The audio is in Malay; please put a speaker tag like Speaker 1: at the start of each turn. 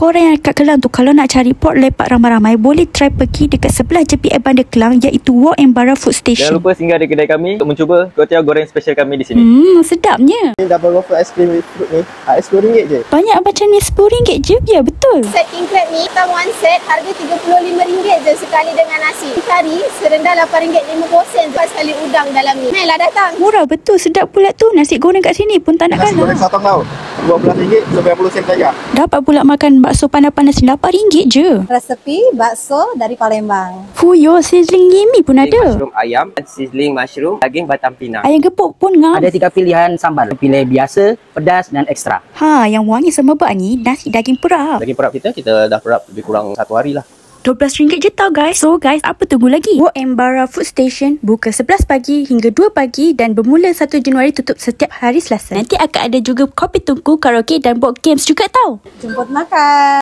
Speaker 1: Korang yang kat Kelang tu, kalau nak cari pot lepak ramai-ramai, boleh try pergi dekat sebelah JPF Bandar Kelang, iaitu Wok and Bara Food Station.
Speaker 2: Jangan lupa singgah di kedai kami untuk mencuba kuotiao goreng special kami di sini.
Speaker 1: Sedapnya.
Speaker 3: Ni double waffle ice cream with fruit ni RM10 je.
Speaker 1: Banyak macam ni RM10 je. Ya, betul.
Speaker 4: Set king crab ni, kita one set harga RM35 je sekali dengan nasi. Kari serendah RM8.50 lepas sekali udang dalam ni. Mainlah datang.
Speaker 1: Murah betul, sedap pula tu. Nasi goreng kat sini pun tak nak
Speaker 3: Nasi goreng
Speaker 1: kalah.
Speaker 3: sotong tau RM12.90 saja.
Speaker 1: Dapat pula makan bakso panas-panas RM8 je.
Speaker 5: Resepi bakso dari Palembang.
Speaker 1: Fuyo sizzling yummy pun ada.
Speaker 6: Mushroom ayam, sizzling mushroom, daging batang pinang.
Speaker 1: Ayam gepuk pun ngam.
Speaker 7: Ada 3 pilihan sambal. Pilih biasa, pedas dan ekstra.
Speaker 1: Yang wangi semebak ni nasi daging perap.
Speaker 2: Daging perap kita dah perap lebih kurang 1 hari lah.
Speaker 1: RM12 je tau guys. So guys, apa tunggu lagi? Wok and Bara Food Station buka 11 pagi hingga 2 pagi dan bermula 1 Januari, tutup setiap hari Selasa. Nanti akan ada juga kopi tungku, karaoke dan board games juga tau.
Speaker 5: Jemput makan.